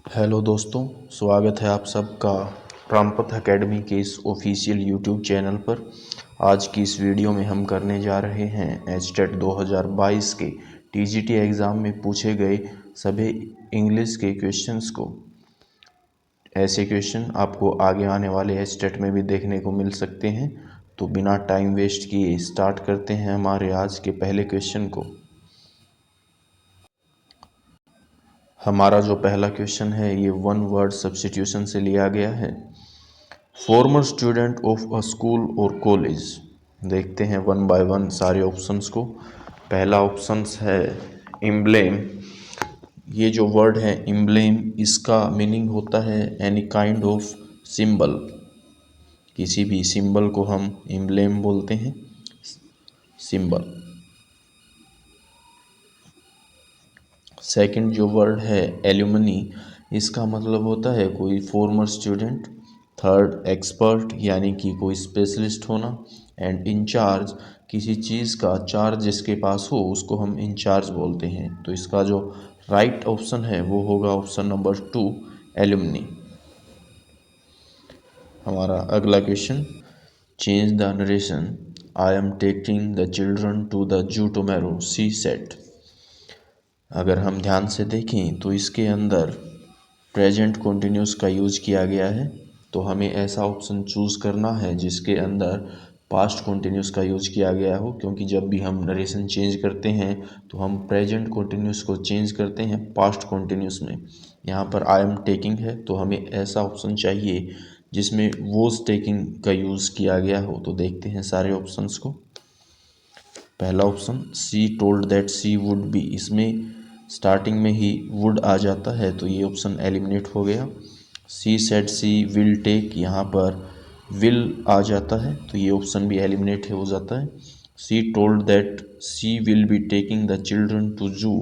Hello दोस्तों, स्वागत है आप सबका प्राणपथ एकेडमी के इस ऑफिशियल यूट्यूब चैनल पर। आज की इस वीडियो में हम करने जा रहे हैं एचटेट 2022 के टीजीटी एग्ज़ाम में पूछे गए सभी इंग्लिश के क्वेश्चंस को। ऐसे क्वेश्चन आपको आगे आने वाले एचटेट में भी देखने को मिल सकते हैं। तो बिना टाइम वेस्ट किए स्टार्ट करते हैं हमारे आज के पहले क्वेश्चन को। हमारा जो पहला क्वेश्चन है ये वन वर्ड सब्स्टिट्यूशन से लिया गया है। Farmer student of a school और कॉलेज। देखते हैं वन बाय वन सारे ऑप्शंस को। पहला ऑप्शंस है एम्ब्लेम। ये जो वर्ड है एम्ब्लेम, इसका मीनिंग होता है एनी काइंड ऑफ सिंबल। किसी भी सिंबल को हम एम्ब्लेम बोलते हैं, सिंबल। सेकंड जो वर्ड है एल्यूमनी, इसका मतलब होता है कोई फॉर्मर स्टूडेंट। थर्ड एक्सपर्ट, यानी कि कोई स्पेशलिस्ट होना। एंड इंचार्ज, किसी चीज़ का चार्ज जिसके पास हो उसको हम इंचार्ज बोलते हैं। तो इसका जो राइट ऑप्शन है वो होगा ऑप्शन नंबर 2, एल्यूमनी। हमारा अगला question, change the narration. I am taking the children to the zoo tomorrow, she said. अगर हम ध्यान से देखें तो इसके अंदर प्रेजेंट कॉन्टिन्यूस का यूज़ किया गया है। तो हमें ऐसा ऑप्शन चूज़ करना है जिसके अंदर पास्ट कॉन्टिन्यूस का यूज़ किया गया हो, क्योंकि जब भी हम नरेशन चेंज करते हैं तो हम प्रेजेंट कॉन्टिन्यूस को चेंज करते हैं पास्ट कॉन्टिन्यूस में। यहाँ पर आई एम टेकिंग है तो हमें ऐसा ऑप्शन चाहिए जिसमें वॉज टेकिंग का यूज़ किया गया हो। तो देखते हैं सारे ऑप्शंस को। पहला option she told that she would be, इसमें स्टार्टिंग में ही वुड आ जाता है तो ये ऑप्शन एलिमिनेट हो गया। She said she will take, यहाँ पर विल आ जाता है तो ये ऑप्शन भी एलिमिनेट हो जाता है। She told that she will be taking the children to zoo,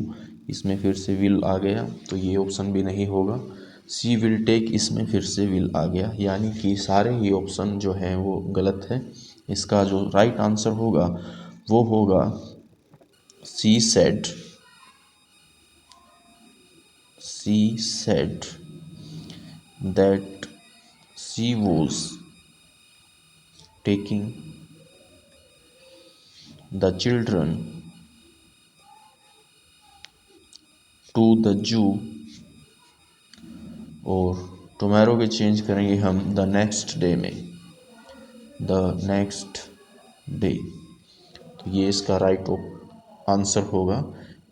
इसमें फिर से विल आ गया तो ये ऑप्शन भी नहीं होगा। सी विल टेक, इसमें फिर से विल आ गया, यानी कि सारे ही ऑप्शन जो हैं वो गलत है। इसका जो राइट आंसर होगा वो होगा she said. She said that she was taking the children to the zoo, और टुमारो के चेंज करेंगे हम द नेक्स्ट डे में, द नेक्स्ट डे। तो ये इसका राइट आंसर होगा।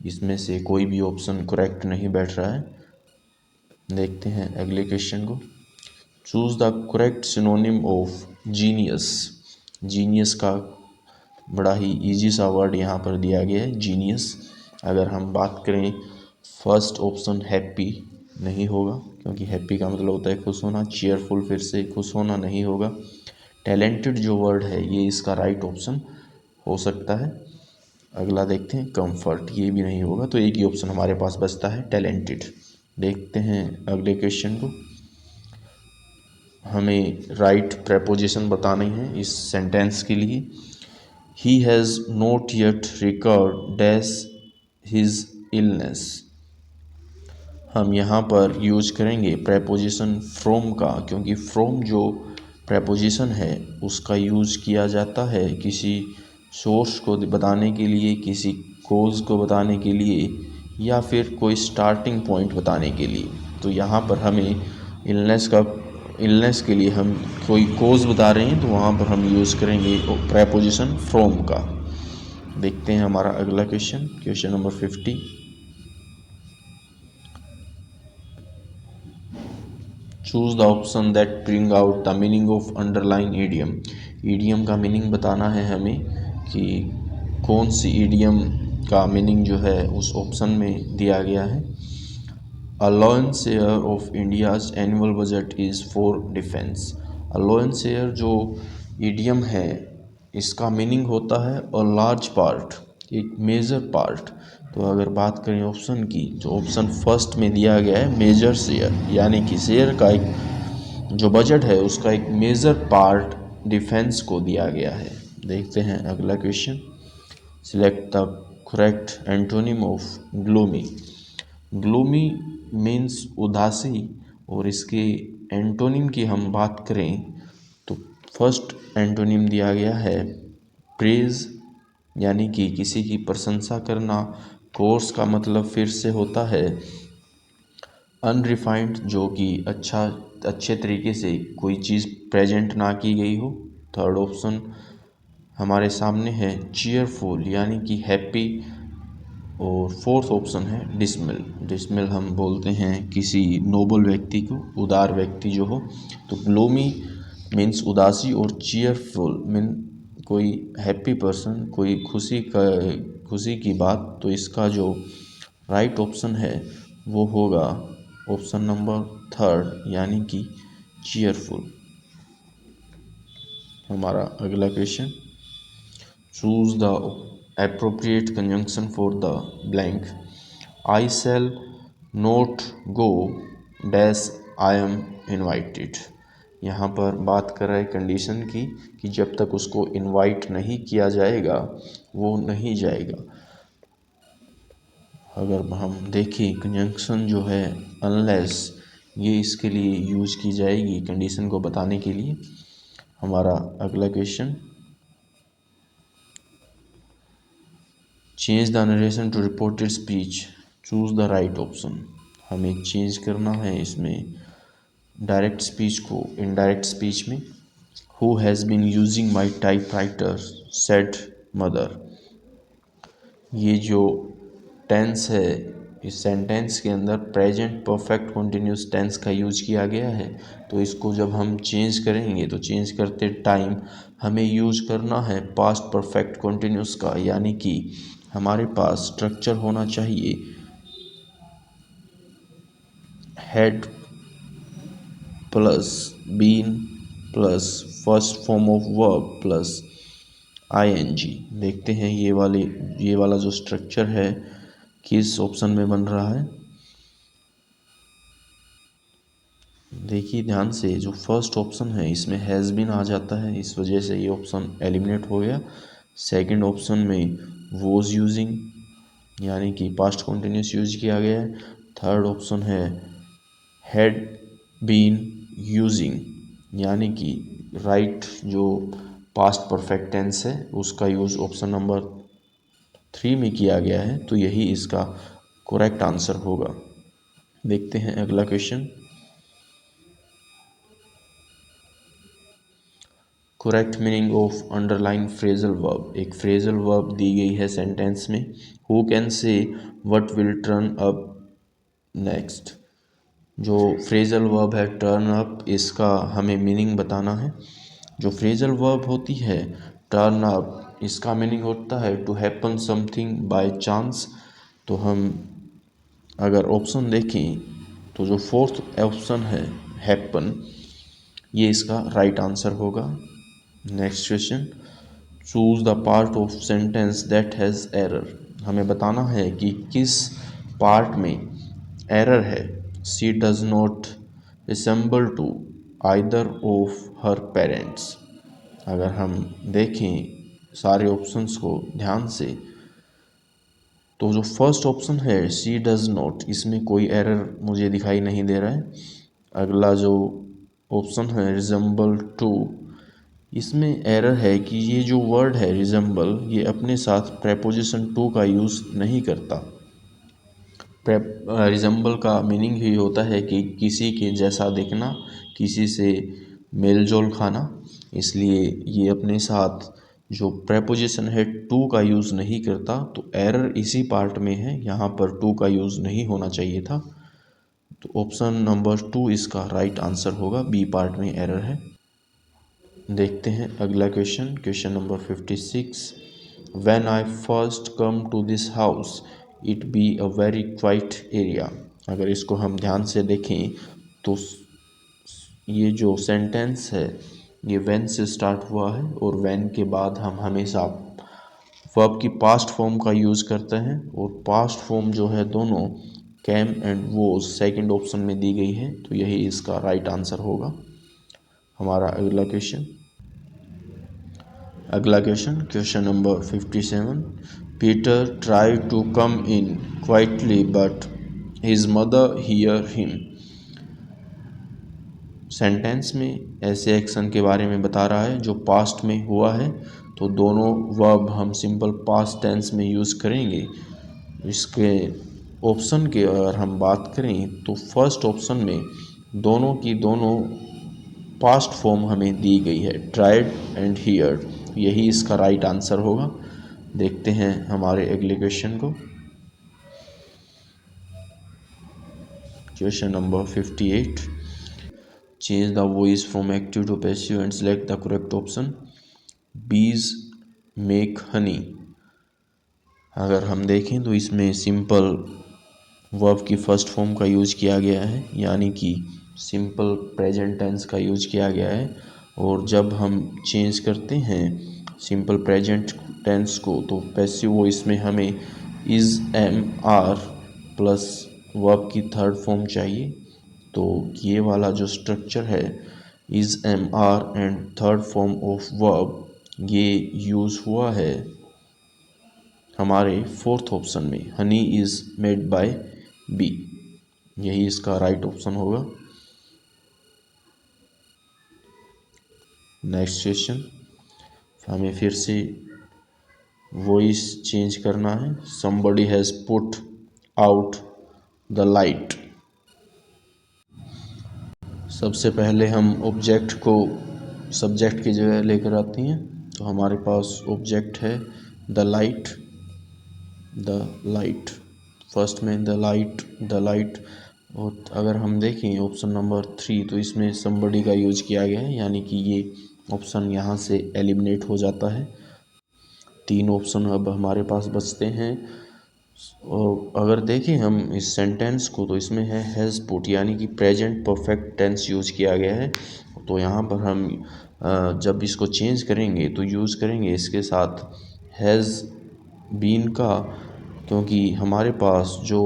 इसमें से कोई भी ऑप्शन करेक्ट नहीं बैठ रहा है। देखते हैं अगले क्वेश्चन को। Choose the correct synonym of genius. Genius का बड़ा ही इजी सा वर्ड यहाँ पर दिया गया है, जीनियस। अगर हम बात करें फर्स्ट ऑप्शन हैप्पी, नहीं होगा क्योंकि हैप्पी का मतलब होता है खुश होना। चीयरफुल, फिर से खुश होना नहीं होगा। टैलेंटेड जो वर्ड है ये इसका राइट ऑप्शन हो सकता है। अगला देखते हैं कंफर्ट, ये भी नहीं होगा। तो एक ही ऑप्शन हमारे पास बचता है टैलेंटेड। देखते हैं अगले क्वेश्चन को। हमें राइट प्रेपोजिशन बतानी है इस सेंटेंस के लिए। He has not yet recovered dash his illness। हम यहाँ पर यूज करेंगे प्रेपोजिशन फ्रॉम का, क्योंकि फ्रॉम जो प्रेपोजिशन है उसका यूज किया जाता है किसी सोर्स को बताने के लिए, किसी कोज को बताने के लिए, या फिर कोई स्टार्टिंग पॉइंट बताने के लिए। तो यहाँ पर हमें इलनेस के लिए हम कोई कोज बता रहे हैं तो वहाँ पर हम यूज़ करेंगे प्रेपोजिशन फ्रॉम का। देखते हैं हमारा अगला question, question number 50। Choose the option that bring out the meaning of underline idiom. Idiom का मीनिंग बताना है हमें कि कौन सी ईडियम का मीनिंग जो है उस ऑप्शन में दिया गया है। A lion's share of India's annual budget is for defense। A lion's share जो इडियम है इसका मीनिंग होता है a large part, एक मेजर पार्ट। तो अगर बात करें ऑप्शन की, जो ऑप्शन फर्स्ट में दिया गया है मेजर शेयर, यानी कि शेयर का एक जो बजट है उसका एक मेजर पार्ट डिफेंस को दिया गया है। देखते हैं अगला question. Select the correct antonym of gloomy. Gloomy means उदासी, और इसके एंटोनिम की हम बात करें तो फर्स्ट एंटोनिम दिया गया है प्रेज, यानी कि किसी की प्रशंसा करना। कोर्स का मतलब फिर से होता है अनरिफाइंड, जो कि अच्छे तरीके से कोई चीज़ प्रेजेंट ना की गई हो। थर्ड ऑप्शन हमारे सामने है चीयरफुल, यानी कि हैप्पी। और फोर्थ ऑप्शन है डिसमिल। डिसमिल हम बोलते हैं किसी नोबल व्यक्ति को, उदार व्यक्ति जो हो। तो ग्लोमी मीन्स उदासी, और चीयरफुल मीन कोई हैप्पी पर्सन, कोई खुशी की बात। तो इसका जो राइट ऑप्शन है वो होगा ऑप्शन नंबर थर्ड, यानी कि चीयरफुल। हमारा अगला question, choose the appropriate conjunction for the blank. I shall not go dash I am invited। यहाँ पर बात कर रहे हैं कंडीशन की कि जब तक उसको इनवाइट नहीं किया जाएगा वो नहीं जाएगा। अगर हम देखें कंजंक्शन जो है अनलेस, ये इसके लिए यूज की जाएगी कंडीशन को बताने के लिए। हमारा अगला question, change the narration to reported speech, choose the right option. हमें चेंज करना है इसमें डायरेक्ट स्पीच को इनडायरेक्ट स्पीच में। Who has been using my typewriter said mother. ये जो टेंस है, इस सेंटेंस के अंदर प्रेजेंट परफेक्ट कंटिन्यूस टेंस का यूज किया गया है। तो इसको जब हम चेंज करेंगे तो चेंज करते टाइम हमें यूज करना है पास्ट परफेक्ट कंटिन्यूस का, यानी कि हमारे पास स्ट्रक्चर होना चाहिए had plus been plus first form of verb plus ING. देखते हैं ये वाला जो स्ट्रक्चर है किस ऑप्शन में बन रहा है। देखिए ध्यान से, जो फर्स्ट ऑप्शन है इसमें हैज़ बीन आ जाता है, इस वजह से ये ऑप्शन एलिमिनेट हो गया। सेकंड ऑप्शन में वॉज यूजिंग, यानी कि पास्ट कंटिन्यूस यूज किया गया है। थर्ड ऑप्शन है हैड बीन यूजिंग, यानी कि राइट जो पास्ट परफेक्ट टेंस है उसका यूज ऑप्शन नंबर 3 में किया गया है। तो यही इसका करेक्ट आंसर होगा। देखते हैं अगला question, correct meaning of underline phrasal verb. एक फ्रेजल वर्ब दी गई है सेंटेंस में, who can say what will turn up next. जो फ्रेजल वर्ब है टर्न अप, इसका हमें मीनिंग बताना है। जो फ्रेजल वर्ब होती है टर्न अप, इसका मीनिंग होता है to happen something by chance. तो हम अगर ऑप्शन देखें तो जो फोर्थ ऑप्शन है हैपन, ये इसका राइट आंसर होगा। Next question, choose the part of sentence that has error. हमें बताना है कि किस पार्ट में एरर है। She does not resemble to either of her parents. अगर हम देखें सारे ऑप्शंस को ध्यान से, तो जो फर्स्ट ऑप्शन है शी डज नॉट, इसमें कोई एरर मुझे दिखाई नहीं दे रहा है। अगला जो ऑप्शन है रिजेंबल टू, इसमें एरर है कि ये जो वर्ड है रिजेंबल, ये अपने साथ प्रेपोजिशन टू का यूज़ नहीं करता। रिजेंबल का मीनिंग ही होता है कि किसी के जैसा दिखना, किसी से मेल जोल खाना। इसलिए ये अपने साथ जो प्रेपोजिशन है टू का यूज़ नहीं करता। तो एरर इसी पार्ट में है, यहाँ पर टू का यूज़ नहीं होना चाहिए था। तो ऑप्शन नंबर 2 इसका राइट आंसर होगा, बी पार्ट में एरर है। देखते हैं अगला question, question number 56, when I first come to this house it be a very quite area. अगर इसको हम ध्यान से देखें तो ये जो सेंटेंस है ये व्हेन से स्टार्ट हुआ है, और व्हेन के बाद हम हमेशा वर्ब की पास्ट फॉर्म का यूज़ करते हैं। और पास्ट फॉर्म जो है दोनों came and was second option में दी गई है। तो यही इसका राइट आंसर होगा। हमारा अगला question, question number 57, Peter try to come in quietly but his mother hear him. Sentence में ऐसे एक्शन के बारे में बता रहा है जो पास्ट में हुआ है, तो दोनों वर्ब हम सिंपल पास्ट टेंस में यूज़ करेंगे। इसके ऑप्शन की अगर हम बात करें तो फर्स्ट ऑप्शन में दोनों की दोनों पास्ट फॉर्म हमें दी गई है, ट्राइड एंड हियर्ड। यही इसका राइट आंसर होगा। देखते हैं हमारे अगले क्वेश्चन को। Question number 58, change the voice from active to passive and select the correct option. Bees make honey. अगर हम देखें तो इसमें सिंपल वर्ब की फर्स्ट फॉर्म का यूज किया गया है, यानी कि सिंपल प्रेजेंट टेंस का यूज किया गया है। और जब हम चेंज करते हैं सिंपल प्रेजेंट टेंस को तो पैसिव वॉइस में हमें is am are plus verb की थर्ड फॉर्म चाहिए। तो ये वाला जो स्ट्रक्चर है is am are and third form of verb ये यूज़ हुआ है हमारे फोर्थ ऑप्शन में, honey is made by bee. यही इसका राइट ऑप्शन होगा। नेक्स्ट क्वेश्चन, हमें फिर से वॉइस चेंज करना है। Somebody has put out the light. सबसे पहले हम ऑब्जेक्ट को सब्जेक्ट की जगह लेकर आते हैं, तो हमारे पास ऑब्जेक्ट है the light. The light first में द लाइट। और अगर हम देखें ऑप्शन नंबर 3 तो इसमें समबडी का यूज किया गया है, यानी कि ये ऑप्शन यहाँ से एलिमिनेट हो जाता है। 3 ऑप्शन अब हमारे पास बचते हैं। और अगर देखें हम इस सेंटेंस को तो इसमें है हैज़ पुट, यानी कि प्रेजेंट परफेक्ट टेंस यूज किया गया है। तो यहाँ पर हम जब इसको चेंज करेंगे तो यूज़ करेंगे इसके साथ हैज़ बीन का, क्योंकि हमारे पास जो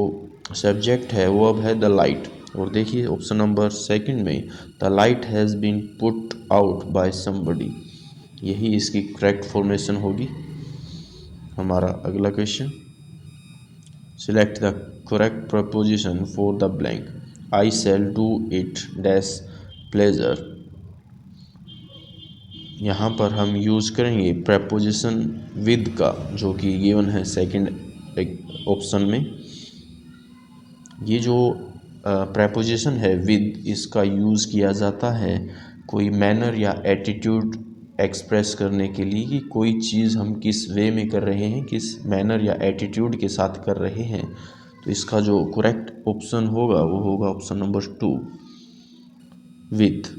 सब्जेक्ट है वो अब है द लाइट। और देखिए ऑप्शन नंबर 2 में the light has been put out by somebody, यही इसकी करेक्ट फॉर्मेशन होगी। हमारा अगला question, select the correct preposition for the blank. I shall do it dash pleasure. यहाँ पर हम यूज़ करेंगे प्रपोजिशन विद का, जो कि गिवन है सेकंड ऑप्शन में। ये जो प्रपोजिशन है विद, इसका यूज़ किया जाता है कोई मैनर या एटीट्यूड एक्सप्रेस करने के लिए कि कोई चीज़ हम किस वे में कर रहे हैं, किस मैनर या एटीट्यूड के साथ कर रहे हैं। तो इसका जो करेक्ट ऑप्शन होगा वो होगा ऑप्शन नंबर 2 विथ।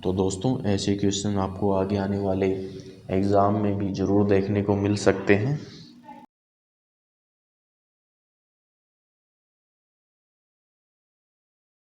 तो दोस्तों ऐसे क्वेश्चन आपको आगे आने वाले एग्ज़ाम में भी ज़रूर देखने को मिल सकते हैं।